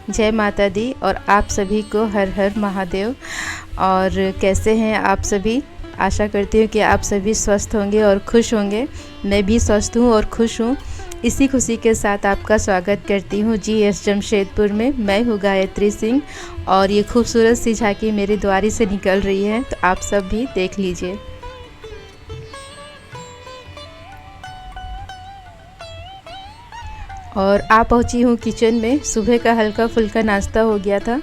जय माता दी और आप सभी को हर हर महादेव। और कैसे हैं आप सभी? आशा करती हूँ कि आप सभी स्वस्थ होंगे और खुश होंगे। मैं भी स्वस्थ हूँ और खुश हूँ। इसी खुशी के साथ आपका स्वागत करती हूँ GS जमशेदपुर में। मैं हूँ गायत्री सिंह और ये खूबसूरत सी झांकी मेरी द्वारी से निकल रही है, तो आप सब भी देख लीजिए। और आ पहुँची हूँ किचन में। सुबह का हल्का फुल्का नाश्ता हो गया था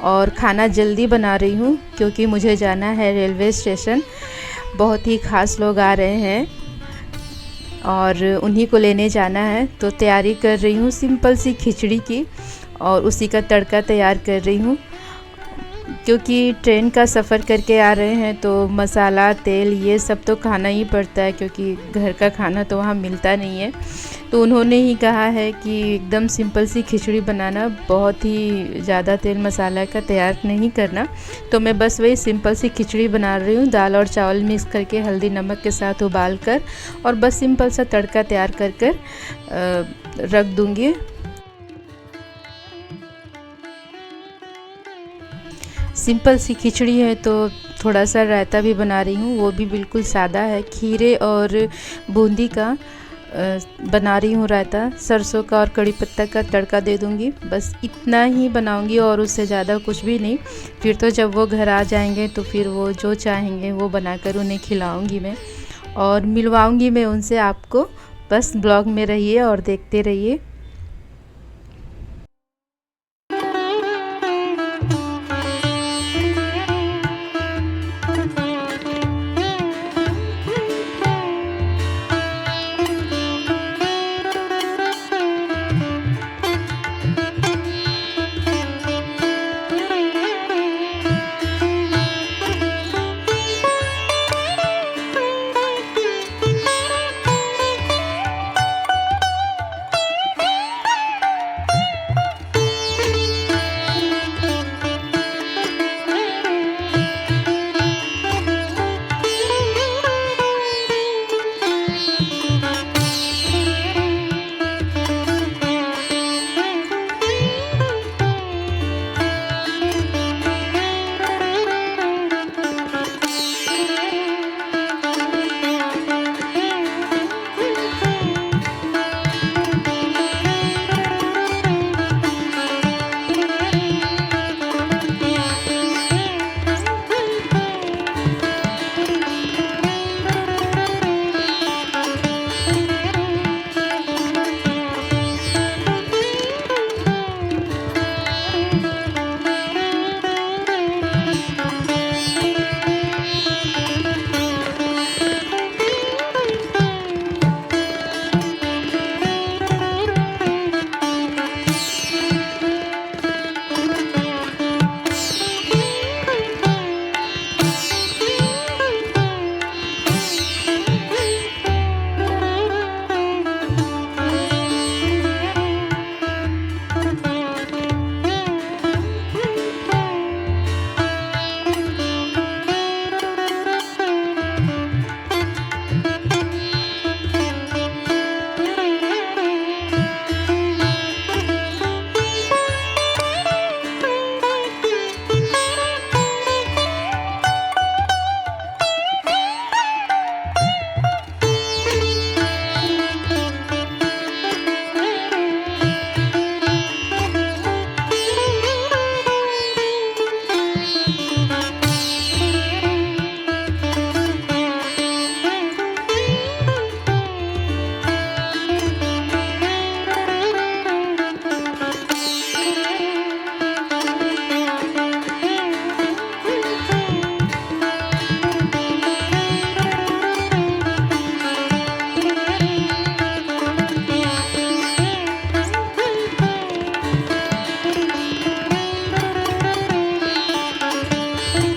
और खाना जल्दी बना रही हूँ क्योंकि मुझे जाना है रेलवे स्टेशन। बहुत ही ख़ास लोग आ रहे हैं और उन्हीं को लेने जाना है, तो तैयारी कर रही हूँ सिंपल सी खिचड़ी की और उसी का तड़का तैयार कर रही हूँ। क्योंकि ट्रेन का सफ़र करके आ रहे हैं तो मसाला तेल ये सब तो खाना ही पड़ता है, क्योंकि घर का खाना तो वहाँ मिलता नहीं है। तो उन्होंने ही कहा है कि एकदम सिंपल सी खिचड़ी बनाना, बहुत ही ज़्यादा तेल मसाला का तैयार नहीं करना। तो मैं बस वही सिंपल सी खिचड़ी बना रही हूँ, दाल और चावल मिक्स करके हल्दी नमक के साथ उबाल कर, और बस सिंपल सा तड़का तैयार कर रख दूँगी। सिंपल सी खिचड़ी है तो थोड़ा सा रायता भी बना रही हूँ, वो भी बिल्कुल सादा है। खीरे और बूंदी का बना रही हूँ रायता। सरसों का और कड़ी पत्ता का तड़का दे दूँगी। बस इतना ही बनाऊँगी और उससे ज़्यादा कुछ भी नहीं। फिर तो जब वो घर आ जाएंगे तो फिर वो जो चाहेंगे वो बनाकर उन्हें खिलाऊँगी मैं और मिलवाऊँगी मैं उनसे। आपको बस ब्लॉग में रहिए और देखते रहिए।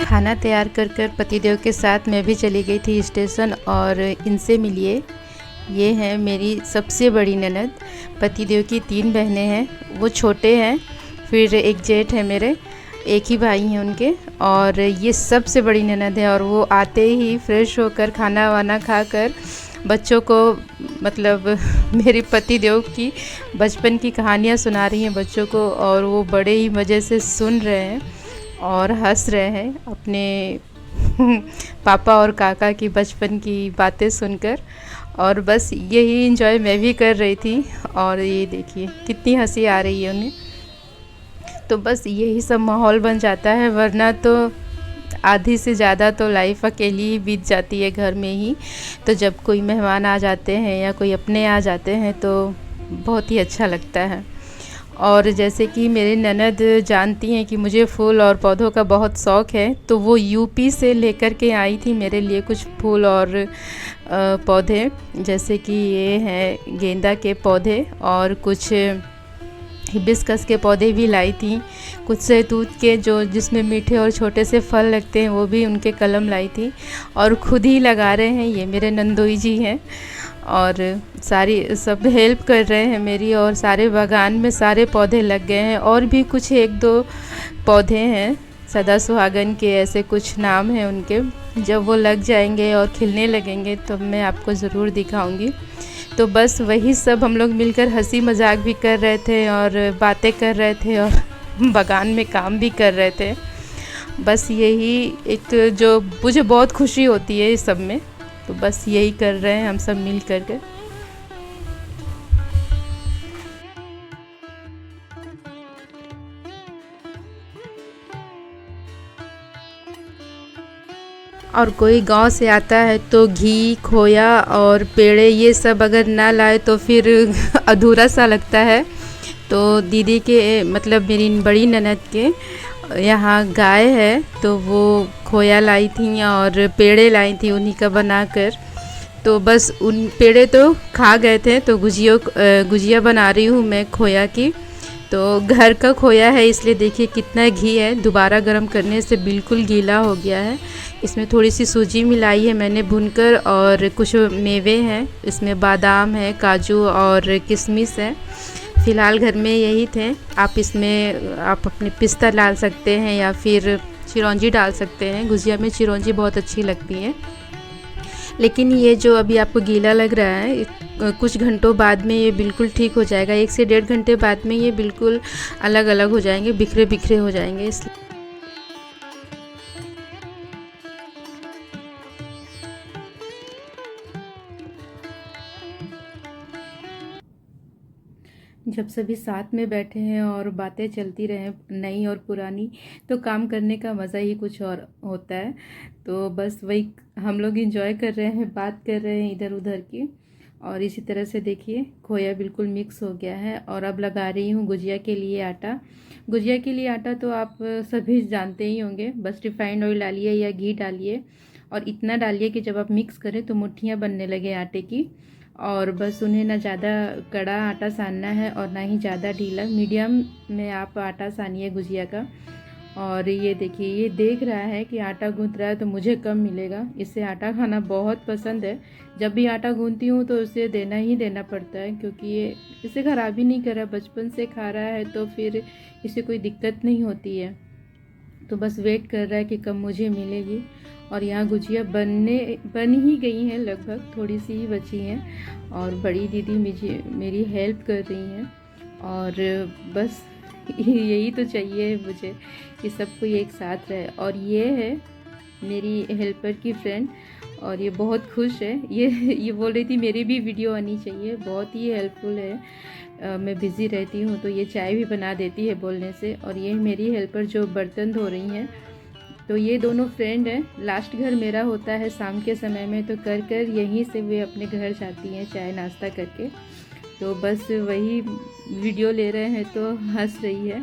खाना तैयार कर पतिदेव के साथ मैं भी चली गई थी स्टेशन और इनसे मिलिए। ये हैं मेरी सबसे बड़ी ननद। पतिदेव की 3 बहनें हैं, वो छोटे हैं, फिर एक जेठ है मेरे, एक ही भाई हैं उनके, और ये सबसे बड़ी ननद है। और वो आते ही फ्रेश होकर खाना वाना खाकर बच्चों को मतलब मेरे पति देव की बचपन की कहानियाँ सुना रही हैं बच्चों को, और वो बड़े ही मज़े से सुन रहे हैं और हंस रहे हैं अपने पापा और काका की बचपन की बातें सुनकर। और बस यही इंजॉय मैं भी कर रही थी, और ये देखिए कितनी हंसी आ रही है उन्हें। तो बस यही सब माहौल बन जाता है, वरना तो आधी से ज़्यादा तो लाइफ अकेली ही बीत जाती है घर में ही। तो जब कोई मेहमान आ जाते हैं या कोई अपने आ जाते हैं तो बहुत ही अच्छा लगता है। और जैसे कि मेरी ननद जानती हैं कि मुझे फूल और पौधों का बहुत शौक़ है, तो वो यूपी से लेकर के आई थी मेरे लिए कुछ फूल और पौधे। जैसे कि ये हैं गेंदा के पौधे, और कुछ हिबिस्कस के पौधे भी लाई थी, कुछ सहतूत के जो जिसमें मीठे और छोटे से फल लगते हैं वो भी उनके कलम लाई थी, और खुद ही लगा रहे हैं। ये मेरे नंदोई जी हैं, और सारी सब हेल्प कर रहे हैं मेरी, और सारे बागान में सारे पौधे लग गए हैं। और भी कुछ एक दो पौधे हैं सदा सुहागन के, ऐसे कुछ नाम हैं उनके। जब वो लग जाएंगे और खिलने लगेंगे तो मैं आपको ज़रूर दिखाऊंगी। तो बस वही सब हम लोग मिलकर हंसी मजाक भी कर रहे थे और बातें कर रहे थे और बागान में काम भी कर रहे थे। बस यही एक जो मुझे बहुत खुशी होती है इस सब में, तो बस यही कर रहे हैं हम सब मिल कर के। और कोई गांव से आता है तो घी, खोया और पेड़े ये सब अगर ना लाए तो फिर अधूरा सा लगता है। तो दीदी के मतलब मेरी बड़ी ननद के यहाँ गाय है, तो वो खोया लाई थी और पेड़े लाई थी उन्हीं का बनाकर। तो बस उन पेड़े तो खा गए थे, तो गुजिया बना रही हूँ मैं खोया की। तो घर का खोया है इसलिए देखिए कितना घी है, दोबारा गर्म करने से बिल्कुल गीला हो गया है। इसमें थोड़ी सी सूजी मिलाई है मैंने भूनकर, और कुछ मेवे हैं, इसमें बादाम है, काजू और किशमिश है। फ़िलहाल घर में यही थे। आप इसमें आप अपने पिस्ता डाल सकते हैं या फिर चिरौंजी डाल सकते हैं। गुजिया में चिरौंजी बहुत अच्छी लगती है। लेकिन ये जो अभी आपको गीला लग रहा है, कुछ घंटों बाद में ये बिल्कुल ठीक हो जाएगा। 1 से 1.5 घंटे बाद में ये बिल्कुल अलग अलग हो जाएंगे, बिखरे बिखरे हो जाएंगे। इसलिए जब सभी साथ में बैठे हैं और बातें चलती रहें नई और पुरानी, तो काम करने का मज़ा ही कुछ और होता है। तो बस वही हम लोग एंजॉय कर रहे हैं, बात कर रहे हैं इधर उधर की। और इसी तरह से देखिए खोया बिल्कुल मिक्स हो गया है, और अब लगा रही हूँ गुजिया के लिए आटा। गुजिया के लिए आटा तो आप सभी जानते ही होंगे, बस रिफाइंड ऑयल डालिए या घी डालिए, और इतना डालिए कि जब आप मिक्स करें तो मुट्ठियाँ बनने लगे आटे की। और बस उन्हें ना ज़्यादा कड़ा आटा सानना है और ना ही ज़्यादा ढीला, मीडियम में आप आटा सानिए गुजिया का। और ये देखिए ये देख रहा है कि आटा गूँथ रहा है तो मुझे कम मिलेगा। इसे आटा खाना बहुत पसंद है। जब भी आटा गूँथती हूँ तो उसे देना ही देना पड़ता है, क्योंकि ये इसे ख़राब ही नहीं कर रहा, बचपन से खा रहा है, तो फिर इसे कोई दिक्कत नहीं होती है। तो बस वेट कर रहा है कि कब मुझे मिलेगी। और यहाँ गुजिया बन ही गई हैं, लगभग थोड़ी सी ही बची हैं, और बड़ी दीदी मेरी हेल्प कर रही हैं। और बस यही तो चाहिए मुझे कि सब कोई एक साथ रहे। और ये है मेरी हेल्पर की फ्रेंड, और ये बहुत खुश है। ये बोल रही थी मेरी भी वीडियो आनी चाहिए, बहुत ही हेल्पफुल है। मैं बिज़ी रहती हूँ तो ये चाय भी बना देती है बोलने से। और ये मेरी हेल्पर जो बर्तन धो रही हैं, तो ये दोनों फ्रेंड हैं। लास्ट घर मेरा होता है शाम के समय में, तो कर यहीं से वे अपने घर जाती हैं चाय नाश्ता करके। तो बस वही वीडियो ले रहे हैं तो हंस रही है।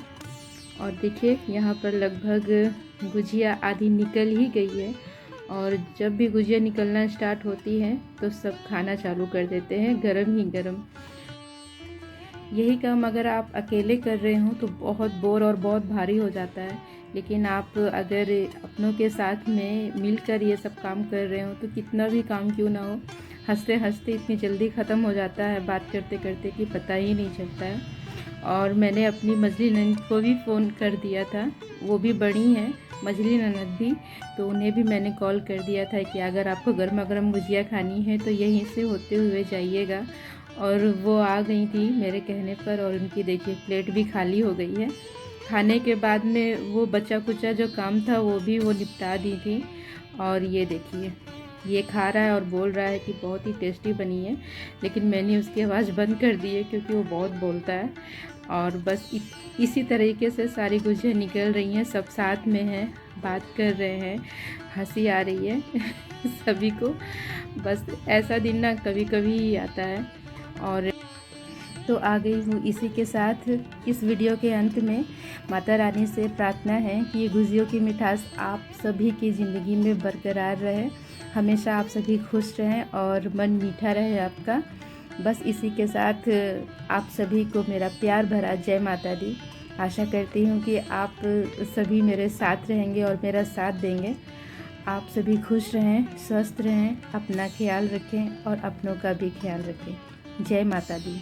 और देखिए यहाँ पर लगभग गुजिया आधी निकल ही गई है, और जब भी गुजिया निकलना स्टार्ट होती है तो सब खाना चालू कर देते हैं गरम ही गरम। यही काम अगर आप अकेले कर रहे हो तो बहुत बोर और बहुत भारी हो जाता है, लेकिन आप अगर अपनों के साथ में मिलकर ये सब काम कर रहे हो तो कितना भी काम क्यों ना हो, हंसते हंसते इतनी जल्दी ख़त्म हो जाता है बात करते करते कि पता ही नहीं चलता है। और मैंने अपनी मझली नंद को भी फ़ोन कर दिया था, वो भी बड़ी हैं, मझली ननद भी, तो उन्हें भी मैंने कॉल कर दिया था कि अगर आपको गर्मा गर्म गुजिया खानी है तो यहीं से होते हुए जाइएगा। और वो आ गई थी मेरे कहने पर, और उनकी देखिए प्लेट भी खाली हो गई है। खाने के बाद में वो बचा कुचा जो काम था वो भी वो निपटा दी थी। और ये देखिए ये खा रहा है और बोल रहा है कि बहुत ही टेस्टी बनी है, लेकिन मैंने उसकी आवाज़ बंद कर दी है क्योंकि वो बहुत बोलता है। और बस इसी तरीके से सारी गुजिया निकल रही हैं, सब साथ में हैं, बात कर रहे हैं, हंसी आ रही है सभी को। बस ऐसा दिन ना कभी कभी ही आता है। और तो आ गई हूँ इसी के साथ इस वीडियो के अंत में। माता रानी से प्रार्थना है कि ये गुजियों की मिठास आप सभी की ज़िंदगी में बरकरार रहे, हमेशा आप सभी खुश रहें और मन मीठा रहे आपका। बस इसी के साथ आप सभी को मेरा प्यार भरा जय माता दी। आशा करती हूँ कि आप सभी मेरे साथ रहेंगे और मेरा साथ देंगे। आप सभी खुश रहें, स्वस्थ रहें, अपना ख्याल रखें और अपनों का भी ख्याल रखें। जय माता दी।